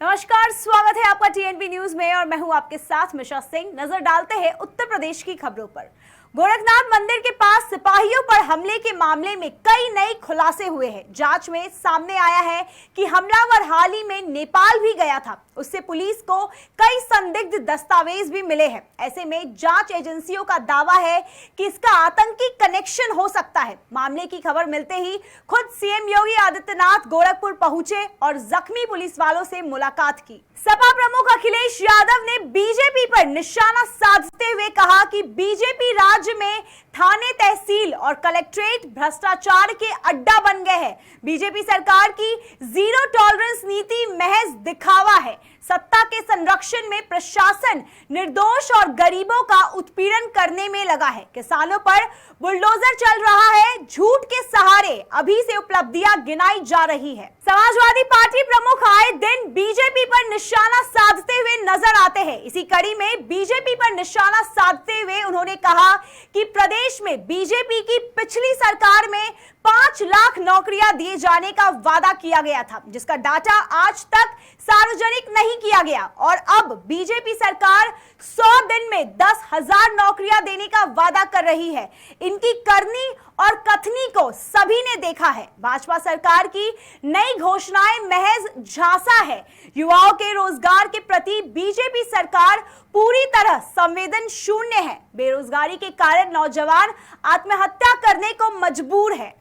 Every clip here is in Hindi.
नमस्कार, स्वागत है आपका टीएनपी न्यूज में और मैं हूं आपके साथ मिशा सिंह। नजर डालते हैं उत्तर प्रदेश की खबरों पर। गोरखनाथ मंदिर के पास सिपाहियों पर हमले के मामले में कई नए खुलासे हुए हैं। जांच में सामने आया है कि हमलावर हाल ही में नेपाल भी गया था। उससे पुलिस को कई संदिग्ध दस्तावेज भी मिले हैं। ऐसे में जांच एजेंसियों का दावा है कि इसका आतंकी कनेक्शन हो सकता है। मामले की खबर मिलते ही खुद सीएम योगी आदित्यनाथ गोरखपुर पहुंचे और जख्मी पुलिस वालों से मुलाकात की। सपा प्रमुख अखिलेश यादव ने बीजेपी पर निशाना साधते हुए कहा कि बीजेपी राज्य में थाने, तहसील और कलेक्ट्रेट भ्रष्टाचार के अड्डा बन गए हैं। बीजेपी सरकार की जीरो टॉलरेंस नीति महज दिखावा है। सत्ता के संरक्षण में प्रशासन निर्दोष और गरीबों का उत्पीड़न करने में लगा है। किसानों पर बुलडोजर चल रहा है। झूठ के सहारे अभी से उपलब्धियां गिनाई जा रही है। समाजवादी पार्टी प्रमुख आए दिन बीजेपी पर निशाना साधते हुए नजर आते हैं। इसी कड़ी में बीजेपी पर निशाना साधते हुए उन्होंने कहा कि प्रदेश में बीजेपी की पिछली सरकार में 5 लाख नौकरियां दिए जाने का वादा किया गया था, जिसका डाटा आज तक सार्वजनिक नहीं किया गया और अब बीजेपी सरकार 100 दिन में 10,000 नौकरियां देने का वादा कर रही है। इनकी करनी और कथनी को सभी ने देखा है। भाजपा सरकार की नई घोषणाएं महज झांसा है। युवाओं के रोजगार के प्रति बीजेपी सरकार पूरी तरह संवेदन शून्य है। बेरोजगारी के कारण नौजवान आत्महत्या करने को मजबूर है।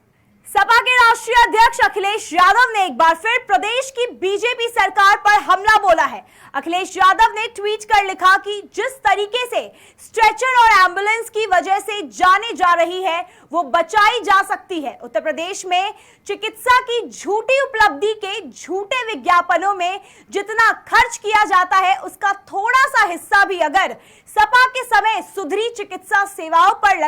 सपा के राष्ट्रीय अध्यक्ष अखिलेश यादव ने एक बार फिर प्रदेश की बीजेपी सरकार पर हमला बोला है। अखिलेश यादव ने ट्वीट कर लिखा कि जिस तरीके से स्ट्रेचर और एम्बुलेंस की वजह से जाने जा रही है वो बचाई जा सकती है। उत्तर प्रदेश में चिकित्सा की झूठी उपलब्धि के झूठे विज्ञापनों में जितना खर्च किया जाता है उसका थोड़ा सा हिस्सा भी अगर सपा के समय सुधरी चिकित्सा सेवाओं पर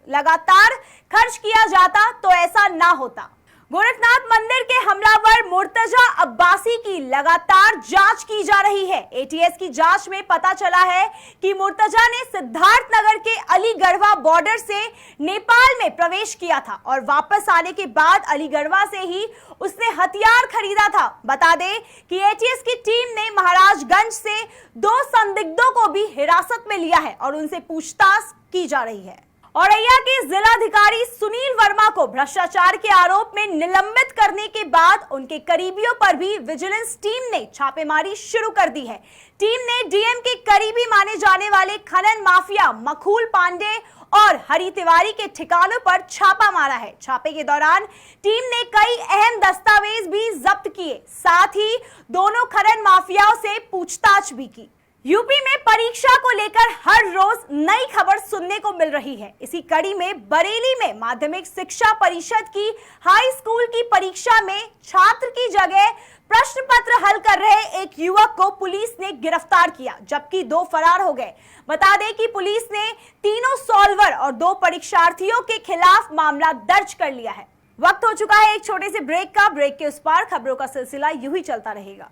लगातार खर्च किया जाता तो ऐसा ना होता। गोरखनाथ मंदिर के हमलावर मुर्तजा अब्बासी की लगातार जांच की जा रही है। एटीएस की जांच में पता चला है कि मुर्तजा ने सिद्धार्थनगर के अलीगढ़वा बॉर्डर से नेपाल में प्रवेश किया था और वापस आने के बाद अलीगढ़वा से ही उसने हथियार खरीदा था। बता दें कि एटीएस की टीम ने महाराजगंज से 2 संदिग्धों को भी हिरासत में लिया है और उनसे पूछताछ की जा रही है। औरैया के जिलाधिकारी सुनील वर्मा को भ्रष्टाचार के आरोप में निलंबित करने के बाद उनके करीबियों पर भी विजिलेंस टीम ने छापेमारी शुरू कर दी है। टीम ने डीएम के करीबी माने जाने वाले खनन माफिया मखूल पांडे और हरि तिवारी के ठिकानों पर छापा मारा है। छापे के दौरान टीम ने कई अहम दस्तावेज भी जब्त किए, साथ ही दोनों खनन माफियाओं से पूछताछ भी की। यूपी में परीक्षा को लेकर हर रोज नई खबर सुनने को मिल रही है। इसी कड़ी में बरेली में माध्यमिक शिक्षा परिषद की हाई स्कूल की परीक्षा में छात्र की जगह प्रश्न पत्र हल कर रहे एक युवक को पुलिस ने गिरफ्तार किया, जबकि 2 फरार हो गए। बता दें कि पुलिस ने तीनों सॉल्वर और 2 परीक्षार्थियों के खिलाफ मामला दर्ज कर लिया है। वक्त हो चुका है एक छोटे से ब्रेक का। ब्रेक के उस पार खबरों का सिलसिला यूं ही चलता रहेगा।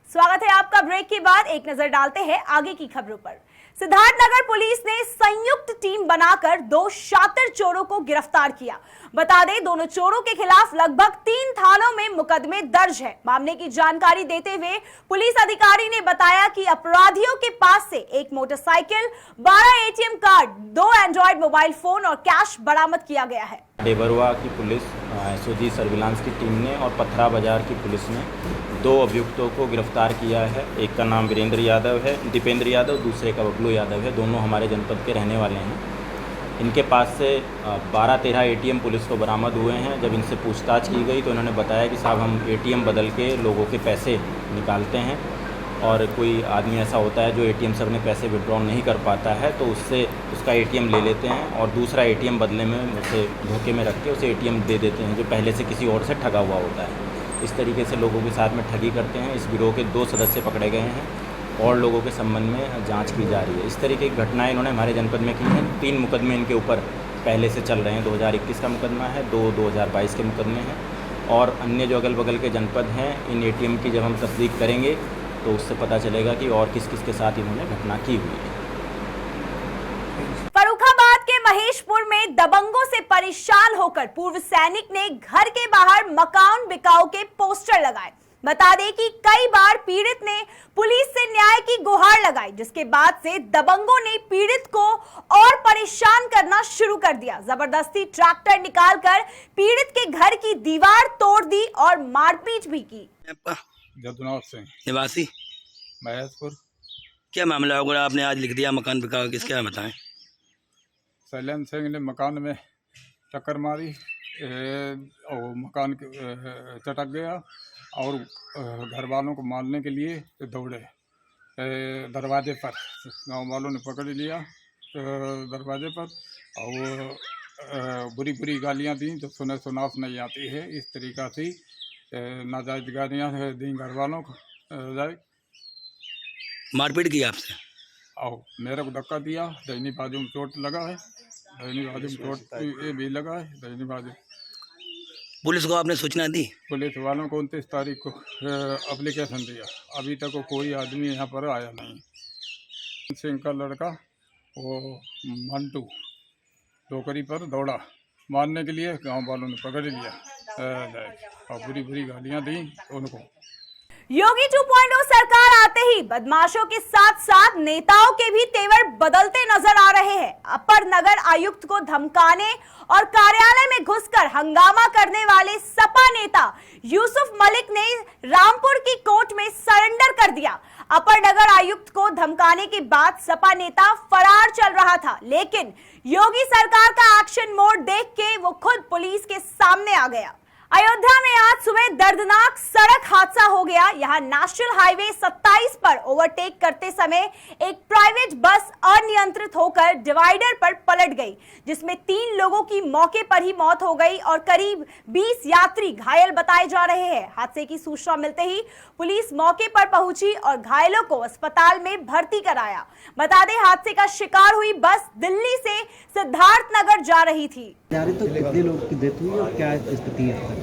स्वागत है आपका। ब्रेक के बाद एक नजर डालते हैं आगे की खबरों पर। सिद्धार्थनगर पुलिस ने संयुक्त टीम बनाकर 2 शातिर चोरों को गिरफ्तार किया। बता दें दोनों चोरों के खिलाफ लगभग 3 थानों में मुकदमे दर्ज है। मामले की जानकारी देते हुए पुलिस अधिकारी ने बताया कि अपराधियों के पास से एक motorcycle, 12 ATM card, 2 Android mobile phone और कैश बरामद किया गया है। डेबरवा की पुलिस, एसओजी सर्विलांस की टीम ने और पथरा बाजार की पुलिस ने 2 अभियुक्तों को गिरफ्तार किया है। एक का नाम वीरेंद्र यादव है, दीपेंद्र यादव, दूसरे का बबलू यादव है। दोनों हमारे जनपद के रहने वाले हैं। इनके पास से 12-13 एटीएम पुलिस को बरामद हुए हैं। जब इनसे पूछताछ की गई तो इन्होंने बताया कि साहब हम एटीएम बदल के लोगों के पैसे निकालते हैं और कोई आदमी ऐसा होता है जो एटीएम से अपने पैसे विड्रॉ नहीं कर पाता है तो उससे उसका एटीएम ले लेते हैं और दूसरा एटीएम बदले में उसे धोखे में रख के उसे एटीएम दे देते हैं जो पहले से किसी और से ठगा हुआ होता है। इस तरीके से लोगों के साथ में ठगी करते हैं। इस गिरोह के 2 सदस्य पकड़े गए हैं और लोगों के संबंध में जांच की जा रही है। इस तरीके की घटनाएं इन्होंने हमारे जनपद में की हैं। 3 मुकदमे इनके ऊपर पहले से चल रहे हैं। 2021 का मुकदमा है, 2022 के मुकदमे हैं, और अन्य जो अगल बगल के जनपद हैं, इन एटीएम की जब हम तस्दीक करेंगे तो उससे पता चलेगा कि और किस किस के साथ इन्होंने घटना की हुई है। फर्रुखाबाद के महेशपुर में दबंगों से परेशान होकर पूर्व सैनिक ने घर के बाहर मकान बिकाऊ के पोस्टर लगाए। बता दें कि कई बार पीड़ित ने पुलिस से न्याय की गुहार लगाई, जिसके बाद से दबंगों ने पीड़ित को और परेशान करना शुरू कर दिया। जबरदस्ती ट्रैक्टर निकालकर पीड़ित के घर की दीवार तोड़ दी और मारपीट भी की। जदुनाथ सिंह, निवासी महेशपुर। क्या मामला होगा? आपने आज लिख दिया मकान बिकाओ, किसके क्या बताएं? शैलेंद्र सिंह ने मकान में टक्कर मारी और मकान चटक गया और घर वालों को मारने के लिए दौड़े। दरवाजे पर गांव वालों ने पकड़ लिया दरवाजे पर और बुरी बुरी गालियां दी जो सुनास नहीं आती है। इस तरीक़ा से नाजायज गालियाँ दी घर वालों को। मारपीट की आपसे और मेरे को धक्का दिया। दहीनी बाजू में चोट लगा है, दहीनी बाजू में चोट ये भी लगा है, दहीनी बाजू। पुलिस को आपने सूचना दी? पुलिस वालों को 29 तारीख को एप्लीकेशन दिया। अभी तक कोई आदमी यहाँ पर आया नहीं। सिंह का लड़का वो मंटू टोकरी पर दौड़ा मारने के लिए, गांव वालों ने पकड़ लिया और बुरी बुरी गालियाँ दी उनको। योगी 2.0 सरकार आते ही बदमाशों के साथ साथ नेताओं के भी तेवर बदलते नजर आ रहे हैं। अपर नगर आयुक्त को धमकाने और कार्यालय में घुसकर हंगामा करने वाले सपा नेता यूसुफ मलिक ने रामपुर की कोर्ट में सरेंडर कर दिया। अपर नगर आयुक्त को धमकाने के बाद सपा नेता फरार चल रहा था, लेकिन योगी सरकार का एक्शन मोड देख के वो खुद पुलिस के सामने आ गया। अयोध्या में आज सुबह दर्दनाक सड़क हादसा हो गया। यहां नेशनल हाईवे 27 पर ओवरटेक करते समय एक प्राइवेट बस अनियंत्रित होकर डिवाइडर पर पलट गई, जिसमें 3 लोगों की मौके पर ही मौत हो गई और करीब 20 यात्री घायल बताए जा रहे हैं। हादसे की सूचना मिलते ही पुलिस मौके पर पहुंची और घायलों को अस्पताल में भर्ती कराया। बता दें, हादसे का शिकार हुई बस दिल्ली से सिद्धार्थनगर जा रही थी। तो कितने लोग की डेथ हुई और क्या स्थिति है?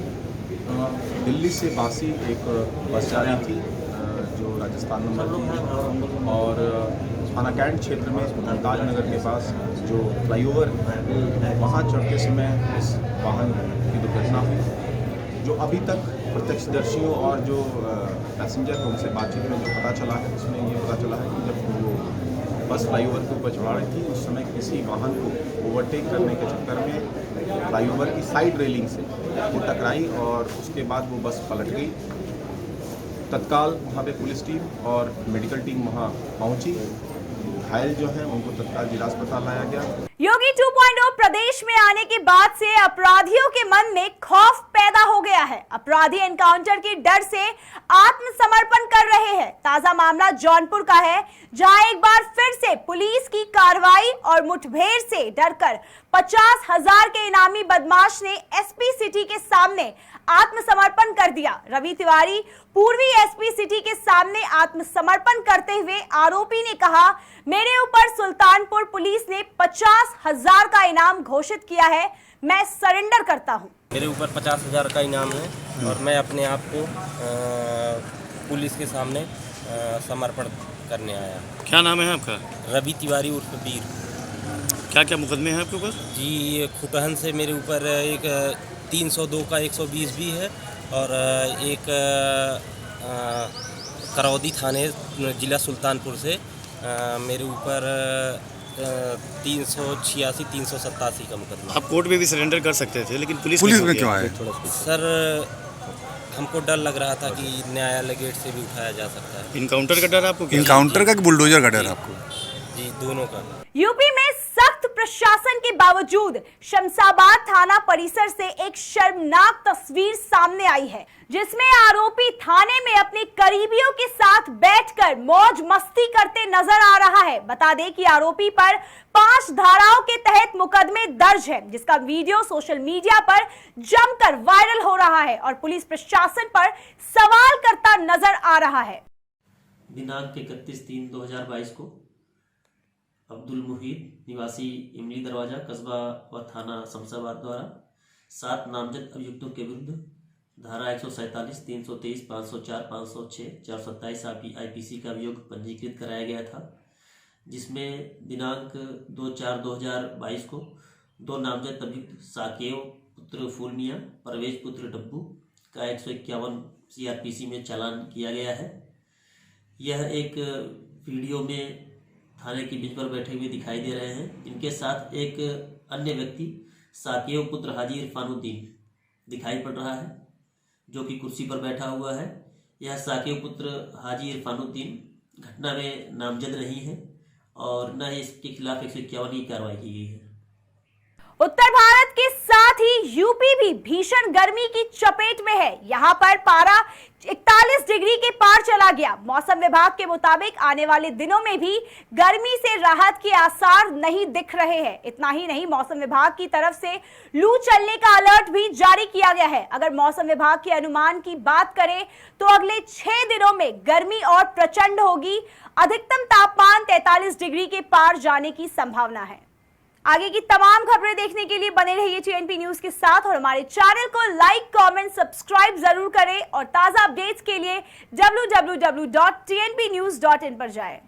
दिल्ली से बासी एक बस जा रही थी जो राजस्थान नंबर की है और थाना कैंट क्षेत्र में ताजनगर के पास जो फ्लाईओवर वहाँ चढ़ते समय इस वाहन की दुर्घटना हुई। जो अभी तक प्रत्यक्षदर्शियों और जो पैसेंजर हैं उनसे बातचीत में जो पता चला है, उसमें ये पता चला है कि जब वो बस फ्लाईओवर के ऊपर चढ़ा रही थी उस समय किसी वाहन को ओवरटेक करने के चक्कर में फ्लाईओवर की साइड रेलिंग से वो टकराई और उसके बाद वो बस पलट गई। तत्काल वहाँ पे पुलिस टीम और मेडिकल टीम वहाँ पहुँची। घायल जो हैं उनको तत्काल जिला अस्पताल लाया गया। योगी 2.0 प्रदेश में आने के बाद से अपराधियों के मन में खौफ पैदा हो गया है। अपराधी एनकाउंटर के डर से आत्मसमर्पण कर रहे हैं। ताजा मामला जौनपुर का है, जहां एक बार फिर से पुलिस की कार्रवाई और मुठभेड़ से डरकर 50,000 के इनामी बदमाश ने एसपी सिटी के सामने आत्मसमर्पण कर दिया। रवि तिवारी पूर्वी एसपी सिटी के सामने आत्मसमर्पण करते हुए आरोपी ने कहा, मेरे ऊपर सुल्तानपुर पुलिस ने 50,000 का इनाम घोषित किया है, मैं सरेंडर करता हूं। मेरे ऊपर 50,000 का इनाम है और मैं अपने आप को पुलिस के सामने समर्पण करने आया। क्या नाम है आपका? रवि तिवारी उर्फ वीर। क्या क्या मुकदमे हैं आपके ऊपर? जी, खुटहन से मेरे ऊपर एक 302 का 120 भी है और एक करौदी थाने जिला सुल्तानपुर से मेरे ऊपर 386 387 का मुकदमा। आप कोर्ट में भी सरेंडर कर सकते थे, लेकिन पुलिस में क्यों आए? सर, हमको डर लग रहा था कि न्यायालय गेट से भी उठाया जा सकता है। इनकाउंटर का डर आपको? इनकाउंटर का कि बुलडोजर का डर आपको? जी, दोनों का। यूपी में सख्त प्रशासन के बावजूद शमशाबाद थाना परिसर से एक शर्मनाक तस्वीर सामने आई है, जिसमें आरोपी थाने में अपने करीबियों के साथ बैठकर मौज मस्ती करते नजर आ रहा है। बता दें कि आरोपी पर 5 धाराओं के तहत मुकदमे दर्ज है, जिसका वीडियो सोशल मीडिया पर जमकर वायरल हो रहा है और पुलिस प्रशासन पर सवाल करता नजर आ रहा है। दिनांक 31/3/2022 को अब्दुल मुहीद निवासी इमली दरवाजा कस्बा व थाना शमशाबाद द्वारा 7 नामजद अभियुक्तों के विरुद्ध धारा 147, 323, 504, 506, 427 IPC का अभियोग पंजीकृत कराया गया था, जिसमें दिनांक 2/4/2022 को 2 नामजद अभियुक्त साकेव पुत्र फूलमिया, परवेज पुत्र डब्बू का 151 CRPC में चालान किया गया है। यह एक वीडियो में थाने की बेंच पर बैठे हुए दिखाई दे रहे हैं। इनके साथ एक अन्य व्यक्ति साकेव पुत्र हाजी इरफानुद्दीन दिखाई पड़ रहा है, जो कि कुर्सी पर बैठा हुआ है। यह साकेव पुत्र हाजी इरफानुद्दीन घटना में नामजद नहीं है और न ही इसके खिलाफ 151 की कार्रवाई की गई है। उत्तर भारत के साथ ही यूपी भी भीषण गर्मी की चपेट में है। यहां पर पारा 41 डिग्री के पार चला गया। मौसम विभाग के मुताबिक आने वाले दिनों में भी गर्मी से राहत के आसार नहीं दिख रहे हैं। इतना ही नहीं, मौसम विभाग की तरफ से लू चलने का अलर्ट भी जारी किया गया है। अगर मौसम विभाग के अनुमान की बात करें तो अगले 6 दिनों में गर्मी और प्रचंड होगी। अधिकतम तापमान 43 डिग्री के पार जाने की संभावना है। आगे की तमाम खबरें देखने के लिए बने रहिए TNP न्यूज के साथ और हमारे चैनल को लाइक, कमेंट, सब्सक्राइब जरूर करें और ताजा अपडेट्स के लिए www.tnpnews.in पर जाएं।